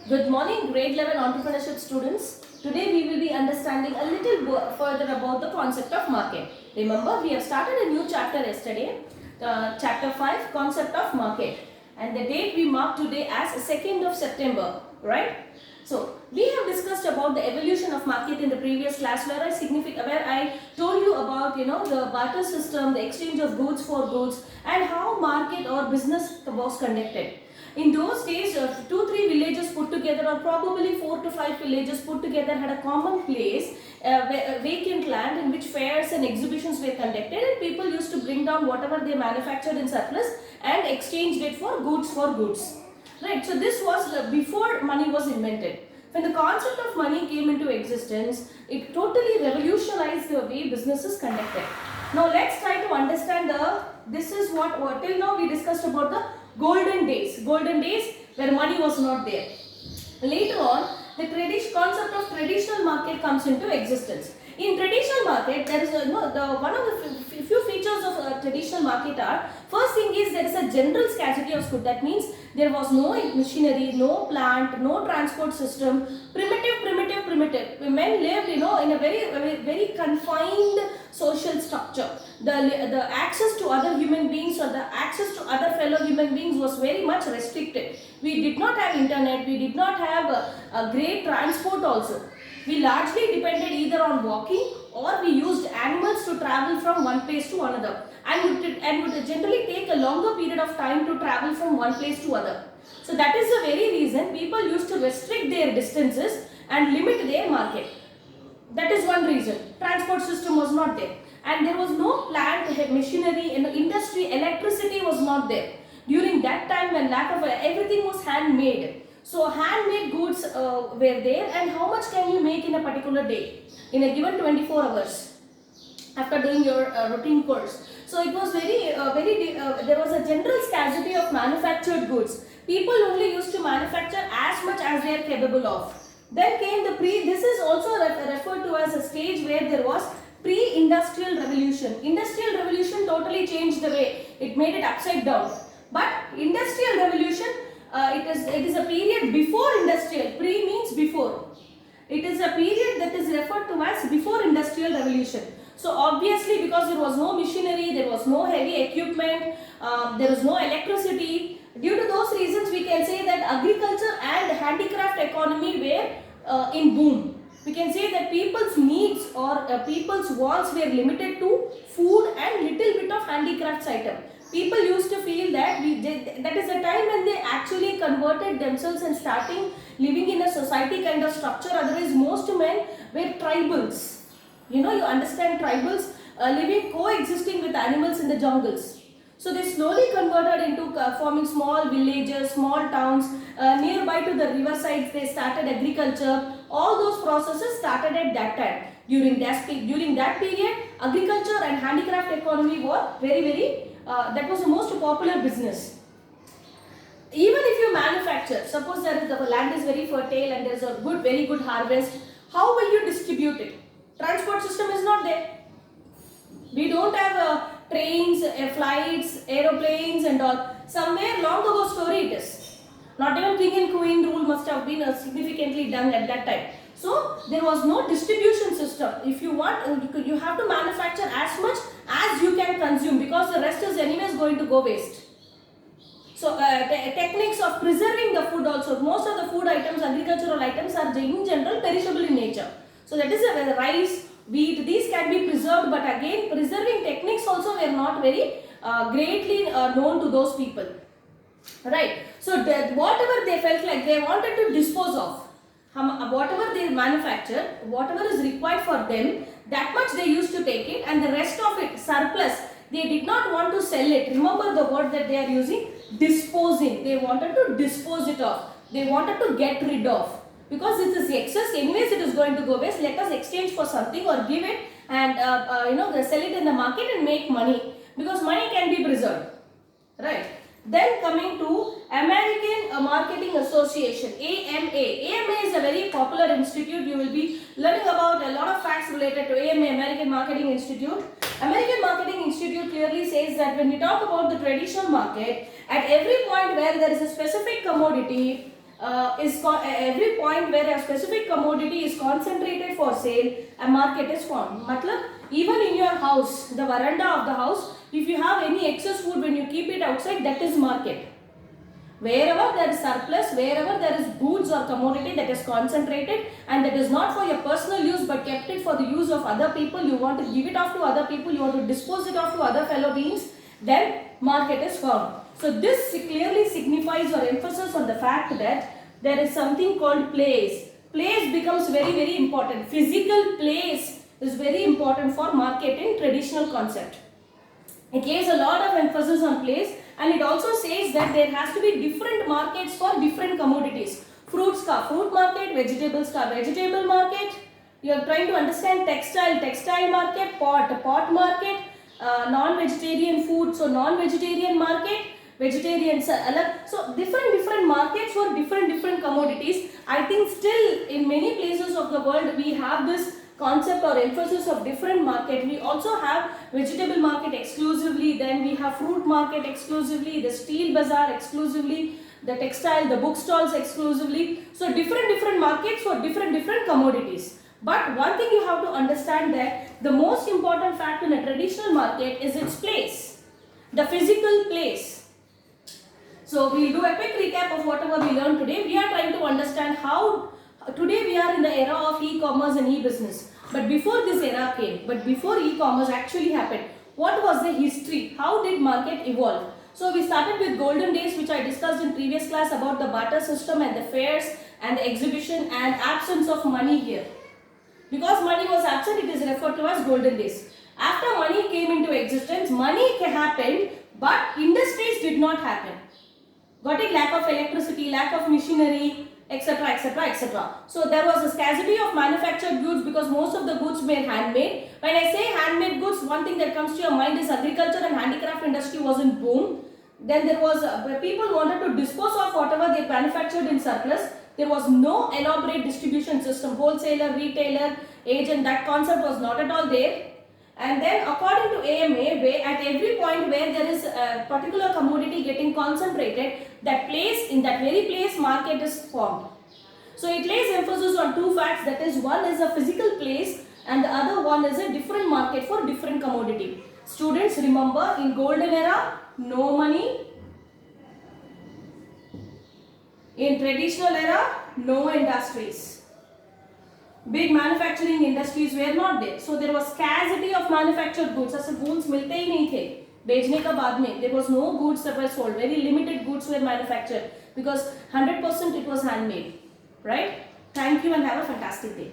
Good morning, grade 11 entrepreneurship students. Today we will be understanding a little further about the concept of market. Remember, we have started a new chapter yesterday, chapter 5, concept of market. And the date we mark today as 2nd of September, right? So, we have discussed about the evolution of market in the previous class where I told you about the barter system, the exchange of goods for goods, and how market or business was conducted. In those days, 2-3 villages put together, or probably 4 to 5 villages put together, had a common place, vacant land in which fairs and exhibitions were conducted, and people used to bring down whatever they manufactured in surplus and exchanged it for goods. Right, so this was before money was invented. When the concept of money came into existence, it totally revolutionized the way business is conducted. Now let's try to understand this is what till now we discussed about the golden days where money was not there. Later on, the concept of traditional market comes into existence. In traditional market, there is one of the few features of traditional market are, first thing is there is a general scarcity of goods. That means there was no machinery, no plant, no transport system, primitive. Men lived in a very confined social structure. The access to other human beings or the access to other fellow human beings was very much restricted. We did not have internet, we did not have a great transport also. We largely depended either on walking or we used animals to travel from one place to another, and would generally take a longer period of time to travel from one place to other. So that is the very reason people used to restrict their distances and limit their market. That is one reason. Transport system was not there, and there was no plant machinery, industry, electricity was not there. During that time when lack of everything was handmade. So handmade goods were there, and how much can you make in a particular day, in a given 24 hours after doing your routine course. So it was there was a general scarcity of manufactured goods. People only used to manufacture as much as they are capable of. Then came this is also referred to as a stage where there was pre-industrial revolution. Industrial revolution totally changed the way, it made it upside down. But industrial revolution, it is a period before industrial. Pre means before. It is a period that is referred to as before industrial revolution. So obviously, because there was no machinery, there was no heavy equipment, there was no electricity. Due to those reasons, we can say that agriculture and handicraft economy were in boom. We can say that people's needs or people's wants were limited to food and little bit of handicrafts item. People used to feel that that is a time when they actually converted themselves and starting living in a society kind of structure. Otherwise, most men were tribals. You understand tribals living coexisting with animals in the jungles. So they slowly converted into forming small villages, small towns nearby to the riversides. They started agriculture. All those processes started at that time. During that period, agriculture and handicraft economy were very that was the most popular business. Even if you manufacture, suppose the land is very fertile and there is a very good harvest, how will you distribute it? Transport system is not there. We don't have trains, flights, aeroplanes and all. Somewhere long ago story it is. Not even king and queen rule must have been significantly done at that time. So there was no distribution system. If you want, you have to manufacture as much as you can consume, because the rest is anyways going to go waste. So techniques of preserving the food also. Most of the food items, agricultural items, are in general perishable in nature. So that is rice, wheat, these can be preserved, but again preserving techniques also were not very greatly known to those people. Right. So whatever they felt like they wanted to dispose of, whatever they manufacture, whatever is required for them, that much they used to take it, and the rest of it, surplus, they did not want to sell it. Remember the word that they are using, disposing. They wanted to dispose it off. They wanted to get rid of. Because it is excess, anyways it is going to go waste, let us exchange for something or give it and sell it in the market and make money. Because money can be preserved. Right. Then coming to American Marketing Association, AMA. AMA is a very popular institute. You will be learning about a lot of facts related to AMA, American Marketing Institute. American Marketing Institute clearly says that when we talk about the traditional market, at every point where there is a specific commodity, every point where a specific commodity is concentrated for sale, a market is formed. Matlab, even in your house, the veranda of the house, if you have any excess food when you keep it outside, that is market. Wherever there is surplus, wherever there is goods or commodity that is concentrated and that is not for your personal use but kept it for the use of other people, you want to give it off to other people, you want to dispose it off to other fellow beings, then market is formed. So this clearly signifies or emphasis on the fact that there is something called place. Place becomes very important. Physical place is very important for market in traditional concept. It lays a lot of emphasis on place, and it also says that there has to be different markets for different commodities. Fruits ka fruit market, vegetables ka vegetable market. You are trying to understand textile market, pot market, non-vegetarian food, so non-vegetarian market, vegetarians alag. So different markets for different commodities. I think still in many places of the world we have this concept or emphasis of different market. We also have vegetable market exclusively, then we have fruit market exclusively, the steel bazaar exclusively, the textile, the book stalls exclusively. So different markets for different commodities. But one thing you have to understand that the most important fact in a traditional market is its place, the physical place. So we will do a quick recap of whatever we learned today. We are trying to understand how today we are in the era of e-commerce and e-business. But before this era came, but before e-commerce actually happened, what was the history? How did market evolve? So we started with golden days, which I discussed in previous class about the barter system and the fairs and the exhibition and absence of money here. Because money was absent, it is referred to as golden days. After money came into existence, money happened, but industries did not happen. Got it? Lack of electricity, lack of machinery, etc. So there was a scarcity of manufactured goods because most of the goods were handmade. When I say handmade goods, one thing that comes to your mind is agriculture and handicraft industry was in boom. Then there was people wanted to dispose of whatever they manufactured in surplus. There was no elaborate distribution system, wholesaler, retailer, agent, that concept was not at all there. And then according to AMA, at every point where there is a particular commodity getting concentrated, that place, in that very place, market is formed. So it lays emphasis on two facts, that is, one is a physical place and the other one is a different market for different commodity. Students, remember, in golden era, no money. In traditional era, no industries. Big manufacturing industries were not there. So there was scarcity of manufactured goods. ऐसे goods मिलते ही नहीं थे. बेचने का बाद में there was no goods that were sold. Very limited goods were manufactured because 100% it was handmade. Right? Thank you and have a fantastic day.